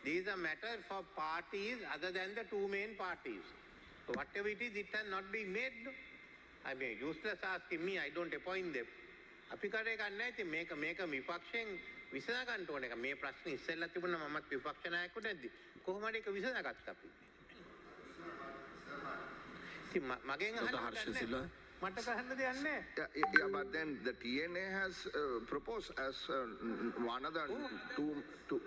These are matters for parties other than the two main parties. So whatever it is, it has not been made. No? I mean, useless asking me, I don't appoint them. අපි කරේ ගන්න නැති මේක විපක්ෂයෙන් විසඳ ගන්න ඕන එක. මේ ප්‍රශ්නේ ඉස්සෙල්ලා තිබුණා මමත් විපක්ෂ නායකයෙකුට ඇද්දි. කොහොමද ඒක විසඳගත්තා අපි? ඉතින් මගෙන් අහන්න මට කහන්න දෙයක් නැහැ. Yeah, but then the TNA has proposed as one of the two.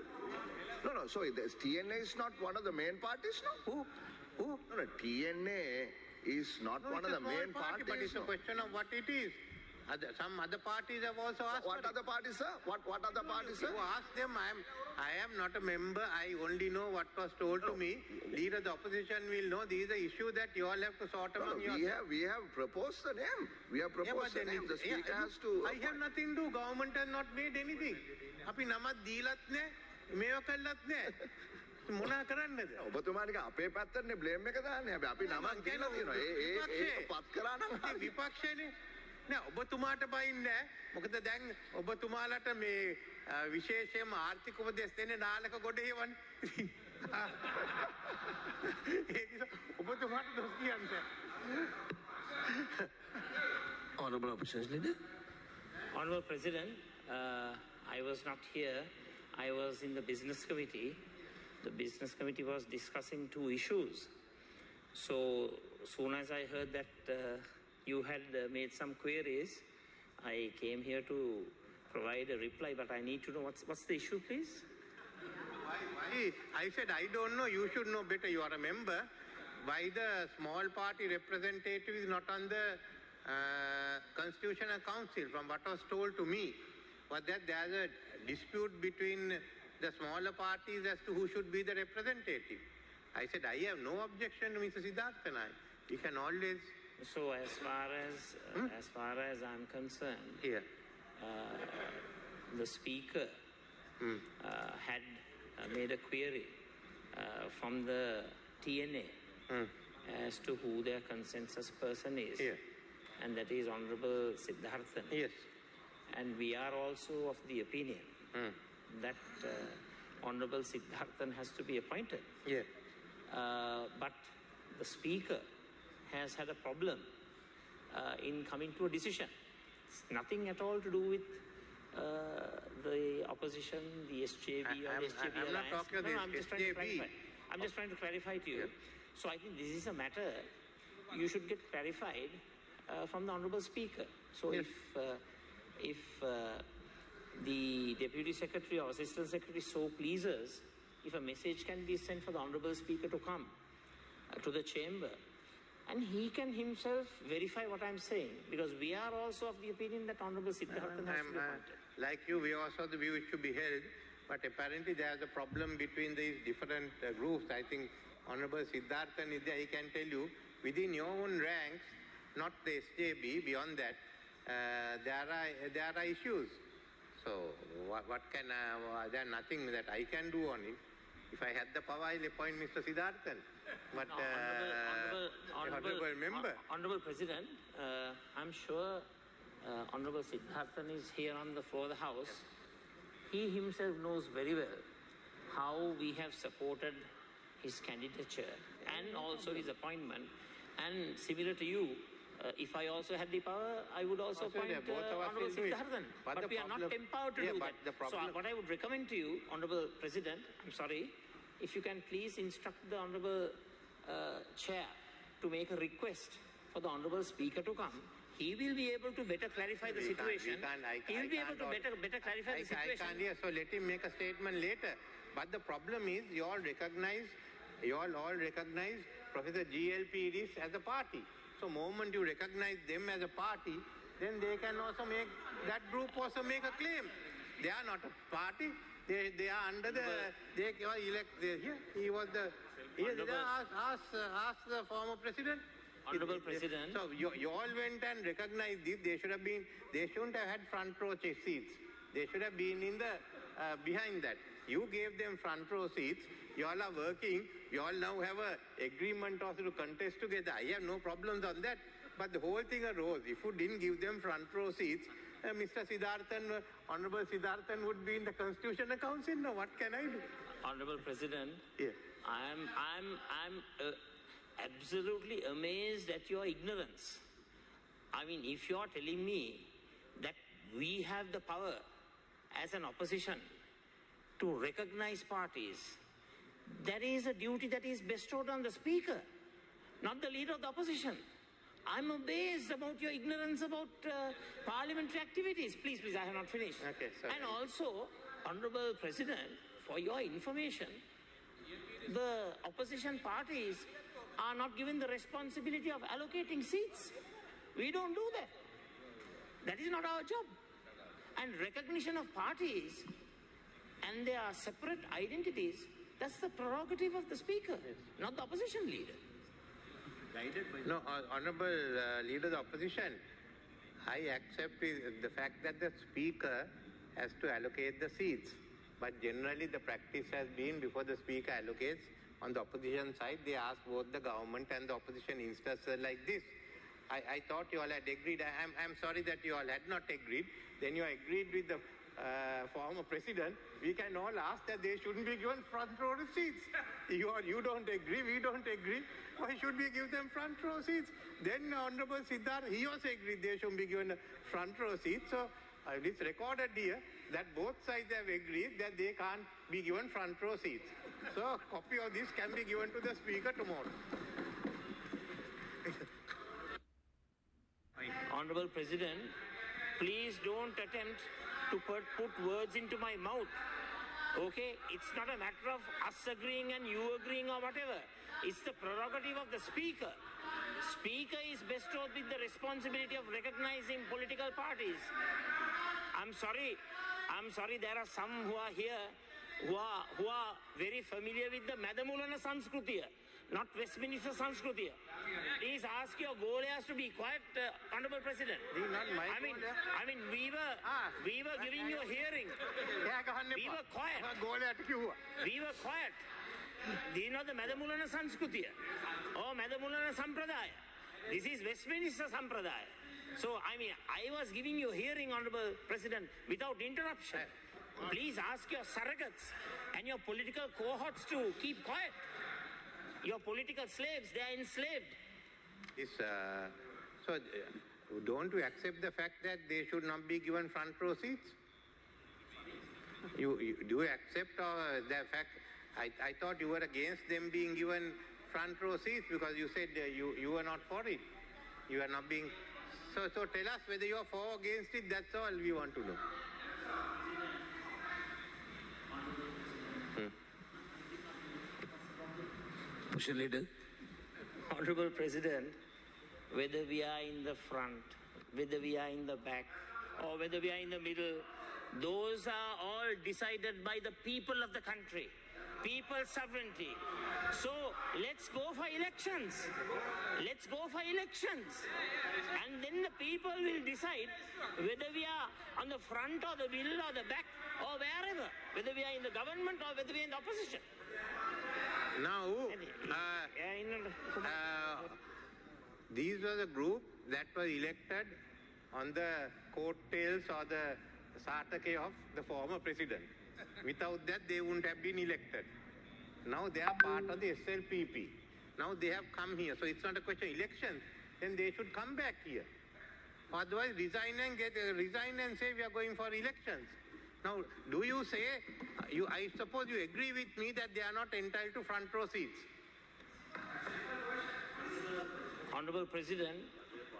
No, sorry, the TNA is not one of the main parties, no? Who? No, TNA is not one of the main parties. But it's a question of what it is. Some other parties have also asked. What other parties, sir? What other parties, sir? You ask them. I am not a member. I only know what was told to me. Leader of the opposition will know. These are the issue that you all have to sort among yourselves. We have proposed the name. We have proposed the name. The speaker has to. I have nothing to do. Government has not made anything. අපි නමක් දීලත් නැහැ. මේව කළත් නැහැ. මොනා කරන්නද? ඔබතුමා නිකන් අපේ පැත්තටනේ බ්ලේම් එක දාන්නේ. හැබැයි අපි නමක් දීලා තියෙනවා. ඒක පත් කරා නම් විපක්ෂනේ. නෑ ඔබතුමාට බයින්නේ මොකද දැන් ඔබතුමාලට මේ විශේෂයෙන්ම ආර්ථික උපදෙස් දෙන්නේ නාලක ගොඩේවනේ. ඒක ඔබතුමාට දොස් කියන්නේ. Honorable Opposition Leader. Honorable President, I was not here. I was in the business committee. The business committee was discussing two issues. So soon as I heard that you had made some queries, I came here to provide a reply, but I need to know what's the issue, please? Why? I said, I don't know. You should know better. You are a member. Why the small party representative is not on the Constitutional Council, from what was told to me, was that there's a dispute between the smaller parties as to who should be the representative. I said, I have no objection to Mr. Siddhartha Naik. You can always... So as far as I'm concerned, the speaker had made a query from the TNA as to who their consensus person is, and that is Honorable Siddharthan. Yes. And we are also of the opinion that Honorable Siddharthan has to be appointed. Yeah. But the speaker has had a problem in coming to a decision. It's nothing at all to do with the opposition, the SJB or the SJB I'm alliance. Not talking about I'm just trying to clarify. I'm just trying to clarify to you. So I think this is a matter you should get clarified from the Honorable Speaker. So if the Deputy Secretary or Assistant Secretary so pleases, if a message can be sent for the Honorable Speaker to come to the chamber, and he can himself verify what I'm saying, because we are also of the opinion that Honorable Siddharthan has to be appointed. Like you, we also the view it should be held, but apparently there's a problem between these different groups. I think Honorable Siddharthan is there, he can tell you, within your own ranks, not the SJB, beyond that, there are issues. So what can, there's nothing that I can do on it. If I had the power, I'll appoint Mr. Siddharthan. But Honorable President, I'm sure Honorable Siddharthan is here on the floor of the House. He himself knows very well how we have supported his candidature and also his appointment. And similar to you, if I also had the power, I would also appoint Honorable Siddharthan. But we are not empowered to do that. So what I would recommend to you, Honorable President, I'm sorry, if you can please instruct the Honorable Chair to make a request for the Honorable Speaker to come. He will be able to better clarify the situation. He will be able to better clarify the situation. I can't hear, so let him make a statement later. But the problem is, you all recognize Professor G.L. Peiris as a party. So moment you recognize them as a party, then they can also make, that group also make a claim. They are not a party. They are under the, he was the, ask the former president. Honorable President. So you all went and recognized this. They shouldn't have had front row seats. They should have been in the, behind that. You gave them front row seats. You all are working. You all now have an agreement also to contest together. I have no problems on that. But the whole thing arose. If you didn't give them front row seats, Mr. Siddharthan, Honorable Siddharthan would be in the Constitutional Council. Now, what can I do? Honorable President, Yes. I'm absolutely amazed at your ignorance. I mean, if you're telling me that we have the power as an opposition to recognize parties, that is a duty that is bestowed on the Speaker, not the Leader of the Opposition. I'm amazed about your ignorance about parliamentary activities. Please, I have not finished. Okay, sorry. And also, Honorable President, for your information, the opposition parties are not given the responsibility of allocating seats. We don't do that. That is not our job. And recognition of parties and their separate identities, that's the prerogative of the Speaker, not the opposition leader. No, Honorable Leader of the Opposition, I accept the fact that the Speaker has to allocate the seats. But generally the practice has been before the Speaker allocates, on the opposition side, they ask both the government and the opposition instances like this. I thought you all had agreed. I'm sorry that you all had not agreed. Then you agreed with the former president. We can all ask that they shouldn't be given front row seats. You don't agree, we don't agree. Why should we give them front row seats? Then Honorable Siddharth, he also agreed they shouldn't be given front row seats. So it's recorded here that both sides have agreed that they can't be given front row seats. So a copy of this can be given to the Speaker tomorrow. Honorable President, please don't attempt to put words into my mouth. Okay? It's not a matter of us agreeing and you agreeing or whatever. It's the prerogative of the Speaker. Speaker is bestowed with the responsibility of recognizing political parties. I'm sorry, there are some who are here who are very familiar with the Madamulana Sanskrutiya, not Westminster Sanskrutiya. Please ask your Golayas to be quiet, Honorable President. I mean, we were giving you a hearing. We were quiet. We were quiet. This is not the Madamulana Sanskrutiya or Madamulana Sampradaya. This is Westminster Sampradaya. So, I mean, I was giving you a hearing, Honorable President, without interruption. Please ask your surrogates and your political cohorts to keep quiet. Your political slaves, they are enslaved. Don't you accept the fact that they should not be given front row seats? Do you accept the fact? I thought you were against them being given front row seats because you said you were not for it. You are not being... So tell us whether you are for or against it, that's all we want to know. Opposition leader. Honorable President, whether we are in the front, whether we are in the back, or whether we are in the middle, those are all decided by the people of the country. People's sovereignty. So let's go for elections. Let's go for elections. And then the people will decide whether we are on the front or the middle or the back or wherever, whether we are in the government or whether we are in the opposition. Now, these are the group that were elected on the coattails or the satake of the former president. Without that, they wouldn't have been elected. Now they are part of the SLPP. Now they have come here. So it's not a question of elections. Then they should come back here. Otherwise, resign and say we are going for elections. Now, do you say, I suppose you agree with me that they are not entitled to front row seats? Honorable President,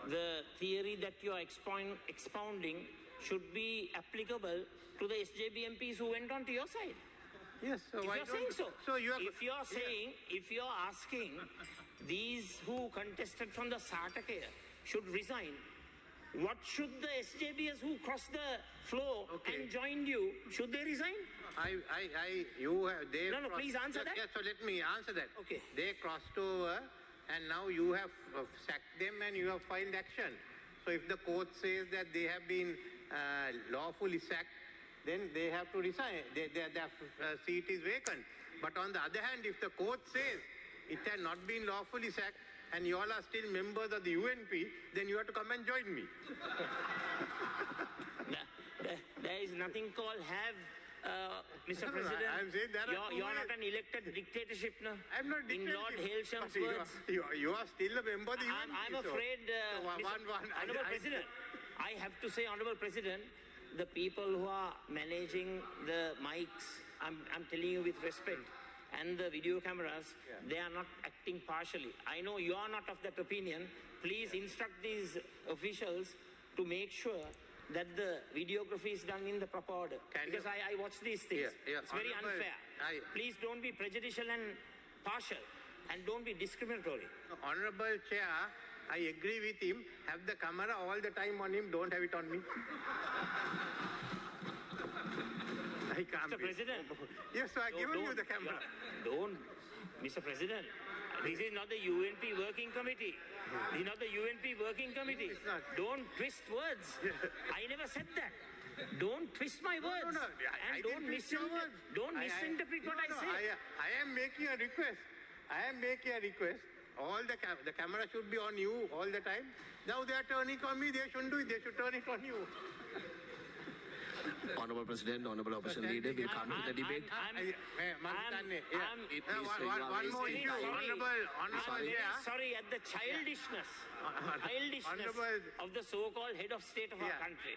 the theory that you are expounding should be applicable to the SJB MPs who went on to your side. Yes, so if why you're saying so. If you're asking these who contested from the Satakaya should resign, what should the SJBs who crossed the floor and joined you, should they resign? No, please answer that. Yes, so let me answer that. Okay. They crossed over and now you have sacked them and you have filed action. So if the court says that they have been lawfully sacked, then they have to resign. Their seat is vacant. But on the other hand, if the court says it has not been lawfully sacked and you all are still members of the UNP, then you have to come and join me. There is nothing called have Mr. No, no, President, I'm saying there are you're two not ways. an elected dictatorship, no? I'm not In Lord dictatorship, Hailsham's but words. You are still a member of the UNP. I'm afraid, Honorable President, I have to say, Honorable President, the people who are managing the mics, I'm telling you with respect, and the video cameras, they are not acting partially. I know you are not of that opinion. Please instruct these officials to make sure that the videography is done in the proper order. Because I watch these things. It's very unfair. Please don't be prejudicial and partial, and don't be discriminatory. Honorable Chair, I agree with him. Have the camera all the time on him. Don't have it on me. I can't. Mr. President. Yes, so I've given you the camera. Don't, Mr. President. This is not the UNP working committee. This is not the UNP working committee. It's not. Don't twist words. I never said that. Don't twist my words. No. And don't misinterpret what I say. I am making a request. All the camera should be on you all the time. Now they are turning on me. They shouldn't do it. They should turn it on you. Honorable President, Honorable Opposition Leader, we'll come to the debate. One more issue. Honorable Chair. Sorry at the childishness of the so-called head of state of our country.